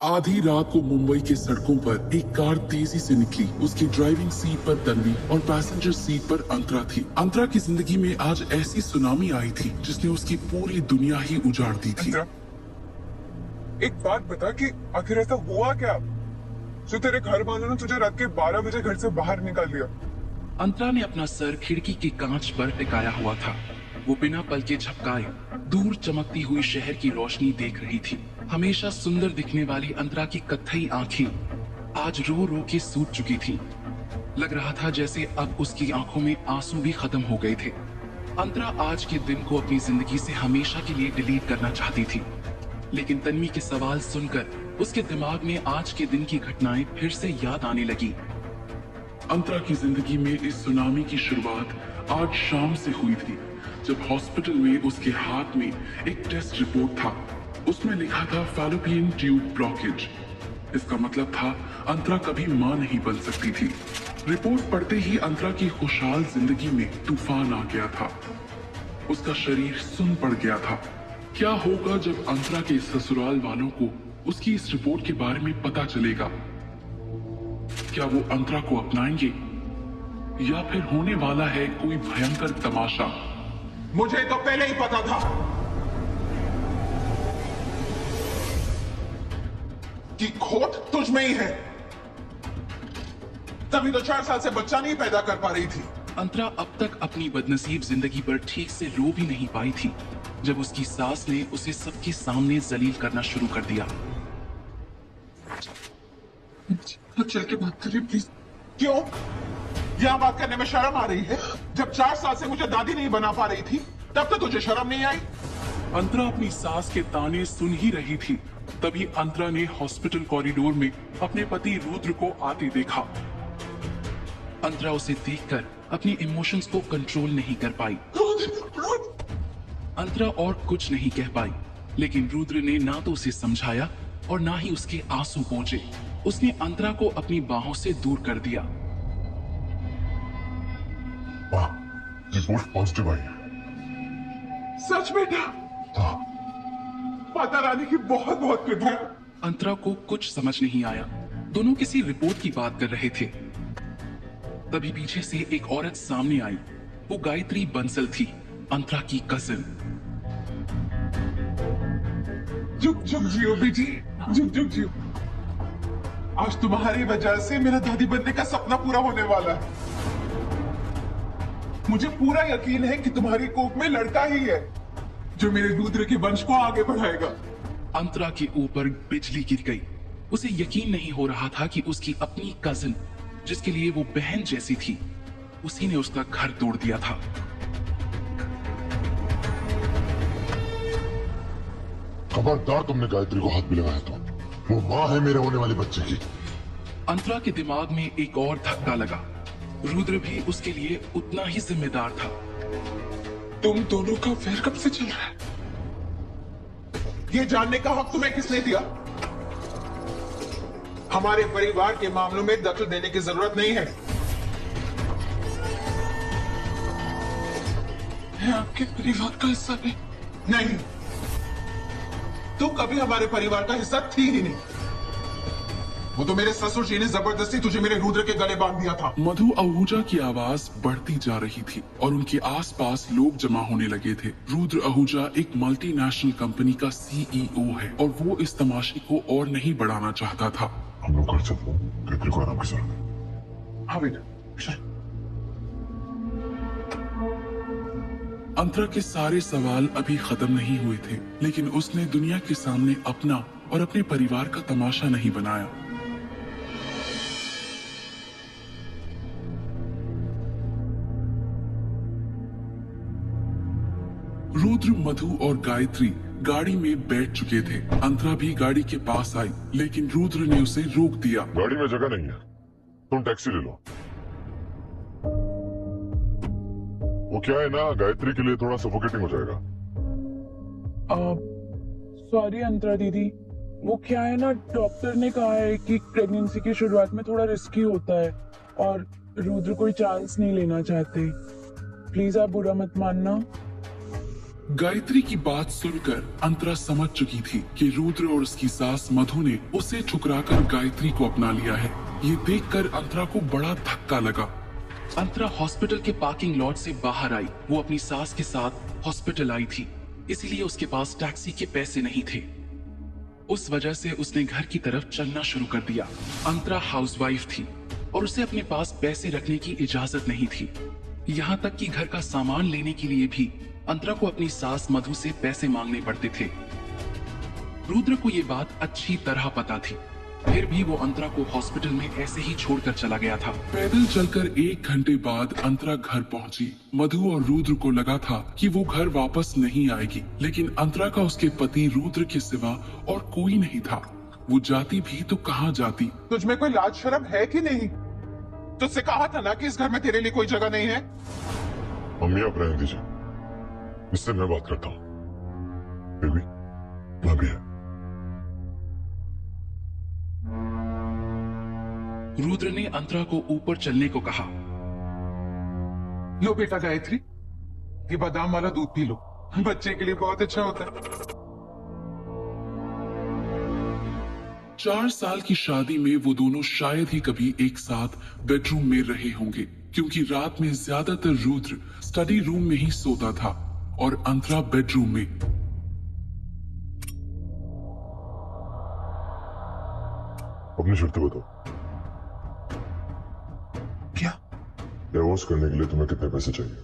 आधी रात को मुंबई के सड़कों पर एक कार तेजी से निकली। उसकी ड्राइविंग सीट पर तन्वी और पैसेंजर सीट पर अंतरा थी। अंतरा की जिंदगी में आज ऐसी सुनामी आई थी जिसने उसकी पूरी दुनिया ही उजाड़ दी थी। एक बात बता कि आखिर ऐसा हुआ क्या जो तेरे घर वालों ने तुझे रात के 12 बजे घर से बाहर निकाल दिया? अंतरा ने अपना सर खिड़की के कांच पर टिकाया हुआ था। वो बिना पल के झपकाए दूर चमकती हुई शहर की रोशनी देख रही थी। हमेशा सुंदर दिखने वाली अंतरा की कत्थई आंखें आज रो रो के सूज चुकी थी। लग रहा था जैसे अब उसकी आंखों में आंसू भी खत्म हो गए थे। अंतरा आज के दिन को अपनी जिंदगी से हमेशा के लिए डिलीट करना चाहती थी, लेकिन तन्वी के सवाल सुनकर उसके दिमाग में आज के दिन की घटनाएं फिर से याद आने लगी। अंतरा की जिंदगी में इस सुनामी की शुरुआत आज शाम से हुई थी, जब हॉस्पिटल में उसके हाथ में एक टेस्ट रिपोर्ट था। उसमें लिखा था फैलोपियन ट्यूब ब्लॉकेज। इसका मतलब था अंतरा कभी मां नहीं बन सकती थी। रिपोर्ट पढ़ते ही अंतरा की खुशहाल जिंदगी में तूफान आ गया था। उसका शरीर सुन पड़ गया था। क्या होगा जब अंतरा के ससुराल वालों को उसकी इस रिपोर्ट के बारे में पता चलेगा? क्या वो अंतरा को अपनाएंगे या फिर होने वाला है कोई भयंकर तमाशा? मुझे तो पहले ही पता था कि खोट तुझ में ही है, तभी तो 4 साल से बच्चा नहीं पैदा कर पा रही थी। अंतरा अब तक अपनी बदनसीब जिंदगी पर ठीक से रो भी नहीं पाई थी, जब उसकी सास ने उसे सबके सामने जलील करना शुरू कर दिया। चल के बात करिए प्लीज। क्यों यहां बात करने में शर्म आ रही है? जब 4 साल से मुझे दादी नहीं बना पा रही थी तब तो तुझे शर्म नहीं आई? अंतरा अपनी सास के ताने सुन ही रही थी, तभी अंतरा ने हॉस्पिटल कॉरिडोर में अपने पति रुद्र को आते देखा। अंतरा उसे देखकर अपनी इमोशंस को कंट्रोल नहीं कर पाई। अंतरा और कुछ नहीं कह पाई, लेकिन रुद्र ने ना तो उसे समझाया और ना ही उसके आंसू पहुंचे। उसने अंतरा को अपनी बाहों से दूर कर दिया। रिपोर्ट पॉजिटिव आई है। सच बेटा? माता रानी की बहुत बहुत कृपा। अंतरा को कुछ समझ नहीं आया। दोनों किसी रिपोर्ट की बात कर रहे थे। तभी पीछे से एक औरत सामने आई। वो गायत्री बंसल थी, अंतरा की कजिन। जुग जुग जियो बेटी, जुग जुग जियो। आज तुम्हारी वजह से मेरा दादी बनने का सपना पूरा होने वाला है। मुझे पूरा यकीन है कि तुम्हारी कोख में लड़का ही है जो मेरे रुद्र के वंश को आगे बढ़ाएगा। अंतरा के ऊपर बिजली गिर गई। उसे यकीन नहीं हो रहा था कि उसकी अपनी कजिन, जिसके लिए वो बहन जैसी थी, उसी ने उसका घर तोड़ दिया था। खबरदार तुमने गायत्री को हाथ भी लगाया तो वो माँ है मेरे होने वाले बच्चे की। अंतरा के दिमाग में एक और धक्का लगा। रुद्र भी उसके लिए उतना ही जिम्मेदार था। तुम दोनों का वैर कब से चल रहा है? ये जानने का हक तुम्हें किसने दिया? हमारे परिवार के मामलों में दखल देने की जरूरत नहीं है। मैं आपके परिवार का हिस्सा नहीं। तू कभी हमारे परिवार का हिस्सा थी ही नहीं। वो तो मेरे ससुर जी ने जबरदस्ती तुझे मेरे रुद्र के गले बांध दिया था। मधु आहूजा की आवाज बढ़ती जा रही थी और उनके आसपास लोग जमा होने लगे थे। रुद्र आहूजा एक मल्टीनेशनल कंपनी का सीईओ है और वो इस तमाशे को और नहीं बढ़ाना चाहता था। हम लोग घर चलते हैं, गायत्री को आराम के साथ। हाँ बेटा। अंतरा के सारे सवाल अभी खत्म नहीं हुए थे, लेकिन उसने दुनिया के सामने अपना और अपने परिवार का तमाशा नहीं बनाया। रुद्र, मधु और गायत्री गाड़ी में बैठ चुके थे। अंतरा भी गाड़ी के पास आई, लेकिन रुद्र ने उसे रोक दिया। गाड़ी में जगह नहीं है, तुम टैक्सी ले लो। वो क्या है ना, गायत्री के लिए थोड़ा सफोकेटिंग हो जाएगा। सॉरी अंतरा दीदी, वो क्या है ना, डॉक्टर ने कहा है कि प्रेगनेंसी की शुरुआत में थोड़ा रिस्की होता है और रुद्र कोई चांस नहीं लेना चाहते। प्लीज आप बुरा मत मानना। गायत्री की बात सुनकर अंतरा समझ चुकी थी कि रुद्र और उसकी सास मधु ने उसे ठुकराकर गायत्री को अपना लिया है। ये देखकर अंतरा को बड़ा धक्का लगा। अंतरा हॉस्पिटल के पार्किंग लॉट से बाहर आई। वो अपनी सास के साथ हॉस्पिटल आई थी, इसलिए उसके पास टैक्सी के पैसे नहीं थे। उस वजह से उसने घर की तरफ चलना शुरू कर दिया। अंतरा हाउसवाइफ थी और उसे अपने पास पैसे रखने की इजाजत नहीं थी। यहाँ तक कि घर का सामान लेने के लिए भी अंतरा को अपनी सास मधु से पैसे मांगने पड़ते थे। रुद्र को ये बात अच्छी तरह पता थी, फिर भी वो अंतरा को हॉस्पिटल में ऐसे ही छोड़कर चला गया था। पैदल चलकर 1 घंटे बाद अंतरा घर पहुंची। मधु और रुद्र को लगा था कि वो घर वापस नहीं आएगी, लेकिन अंतरा का उसके पति रुद्र के सिवा और कोई नहीं था। वो जाती भी तो कहाँ जाती। तुझ में कोई लाज शर्म है कि नहीं? तुझसे कहा था ना कि इस घर में तेरे लिए कोई जगह नहीं है। मम्मी आप रहने दीजिए, इससे मैं बात करता हूँ। बेबी भाभी है। रुद्र ने अंतरा को ऊपर चलने को कहा। लो बेटा गायत्री, ये बादाम वाला दूध पी लो, बच्चे के लिए बहुत अच्छा होता है। 4 साल की शादी में वो दोनों शायद ही कभी एक साथ बेडरूम में रहे होंगे, क्योंकि रात में ज्यादातर रुद्र स्टडी रूम में ही सोता था और अंतरा बेडरूम में। अपनी शर्तें बताओ। क्या? डिवोर्स करने के लिए तुम्हें कितने पैसे चाहिए?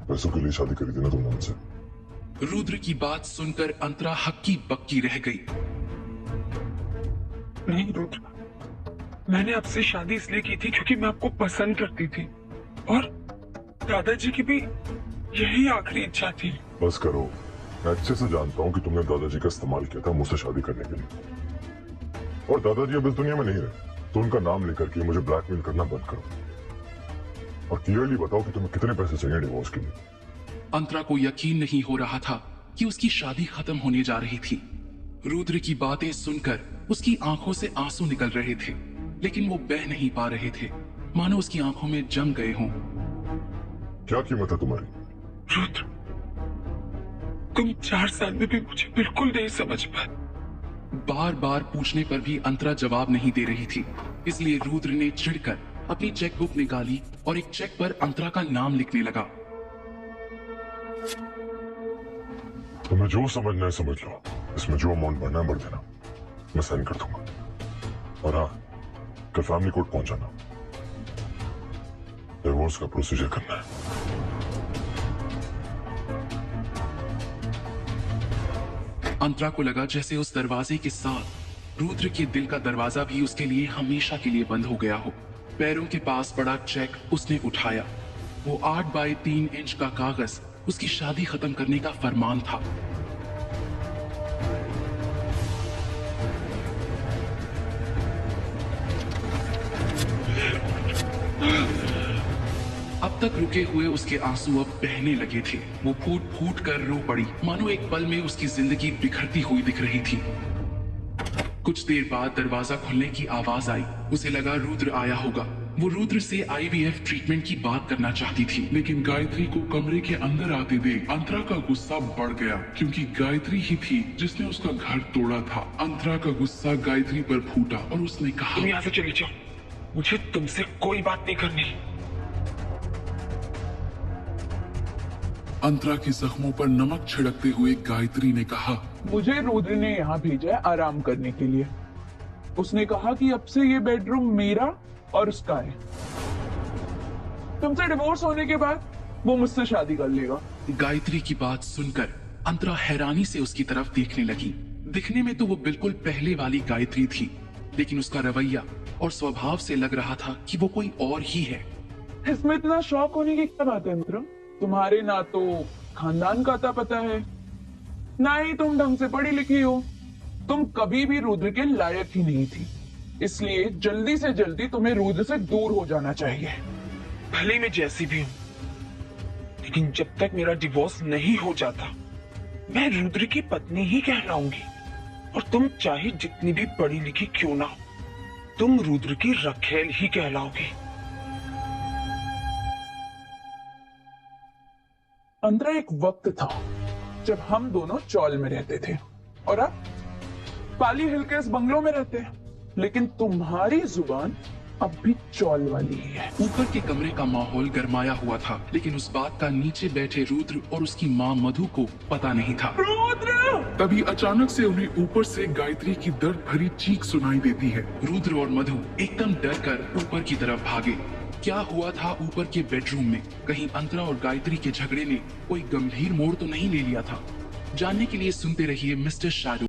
पैसों के लिए शादी करी थी ना तुमने मुझसे। रुद्र की बात सुनकर अंतरा हक्की बक्की रह गई। नहीं रुद्र, मैंने आपसे शादी इसलिए की थी क्योंकि मैं आपको पसंद करती थी और दादाजी की भी यही आखिरी इच्छा थी। बस करो, मैं अच्छे से जानता हूँ कि तुमने दादाजी का इस्तेमाल किया था मुझसे शादी करने के लिए। और दादाजी अब इस दुनिया में नहीं रहे, तो उनका नाम लेकर के मुझे ब्लैकमेल करना बंद करो और क्लियरली बताओ कि तुम्हें कितने पैसे चाहिए डिवोर्स के लिए। अंतरा को यकीन नहीं हो रहा था कि उसकी शादी खत्म होने जा रही थी। रुद्र की बातें सुनकर उसकी आंखों से आंसू निकल रहे थे, लेकिन वो बह नहीं पा रहे थे, मानो उसकी आंखों में जम गए हों। क्या कीमत है तुम्हारी? रुद्र, तुम 4 साल में भी मुझे बिल्कुल नहीं समझ पाए। बार बार पूछने पर भी अंतरा जवाब नहीं दे रही थी, इसलिए रुद्र ने चिढ़कर अपनी चेकबुक निकाली और एक चेक पर अंतरा का नाम लिखने लगा। तुम्हें जो समझना है समझ लो, इसमें जो अमाउंट भरना है भर देना, मैं साइन कर दूंगा। और हाँ, कल फैमिली कोर्ट पहुंचाना, डिवोर्स का प्रोसीजर करना है। अंतरा को लगा जैसे उस दरवाजे के साथ रुद्र के दिल का दरवाजा भी उसके लिए हमेशा के लिए बंद हो गया हो। पैरों के पास पड़ा चेक उसने उठाया। वो 8 बाय 3 इंच का कागज उसकी शादी खत्म करने का फरमान था। अब तक रुके हुए उसके आंसू अब बहने लगे थे। वो फूट फूट कर रो पड़ी, मानो एक पल में उसकी जिंदगी बिखरती हुई दिख रही थी। कुछ देर बाद दरवाजा खुलने की आवाज आई। उसे लगा रुद्र आया होगा। वो रुद्र से IVF ट्रीटमेंट की बात करना चाहती थी, लेकिन गायत्री को कमरे के अंदर आते देख अंतरा का गुस्सा बढ़ गया, क्योंकि गायत्री ही थी जिसने उसका घर तोड़ा था। अंतरा का गुस्सा गायत्री पर फूटा और उसने कहा, तुम यहाँ से चली जाओ, मुझे तुमसे कोई बात नहीं करनी। अंतरा के जख्मों पर नमक छिड़कते हुए गायत्री ने कहा, मुझे रुद्र ने यहाँ भेजा है आराम करने के लिए। उसने कहा कि अब से ये बेडरूम मेरा और उसका है। तुमसे डिवोर्स होने के बाद वो मुझसे शादी कर लेगा। गायत्री की बात सुनकर अंतरा हैरानी से उसकी तरफ देखने लगी। दिखने में तो वो बिल्कुल पहले वाली गायत्री थी, लेकिन उसका रवैया और स्वभाव से लग रहा था कि वो कोई और ही है। इसमें इतना शौक होने की क्या बात है अंतरा? तुम्हारे ना तो खानदान का अता पता है, ना ही तुम ढंग से पढ़ी लिखी हो। तुम कभी भी रुद्र के लायक ही नहीं थी, इसलिए जल्दी से जल्दी तुम्हें रुद्र से दूर हो जाना चाहिए। भले मैं जैसी भी हूं, लेकिन जब तक मेरा डिवोर्स नहीं हो जाता मैं रुद्र की पत्नी ही कहलाऊंगी। और तुम चाहे जितनी भी पढ़ी लिखी क्यों ना हो, तुम रुद्र की रखेल ही कहलाओगी। अंतरा, एक वक्त था जब हम दोनों चौल में रहते थे और अब पाली हिल के इस बंगलों में रहते हैं, लेकिन तुम्हारी जुबान अब भी चौल वाली ही है। ऊपर के कमरे का माहौल गरमाया हुआ था, लेकिन उस बात का नीचे बैठे रुद्र और उसकी माँ मधु को पता नहीं था। रुद्र! तभी अचानक से उन्हें ऊपर से गायत्री की दर्द भरी चीख सुनाई देती है। रुद्र और मधु एकदम डर कर ऊपर की तरफ भागे। क्या हुआ था ऊपर के बेडरूम में? कहीं अंतरा और गायत्री के झगड़े ने कोई गंभीर मोड़ तो नहीं ले लिया था? जानने के लिए सुनते रहिए मिस्टर शैडो।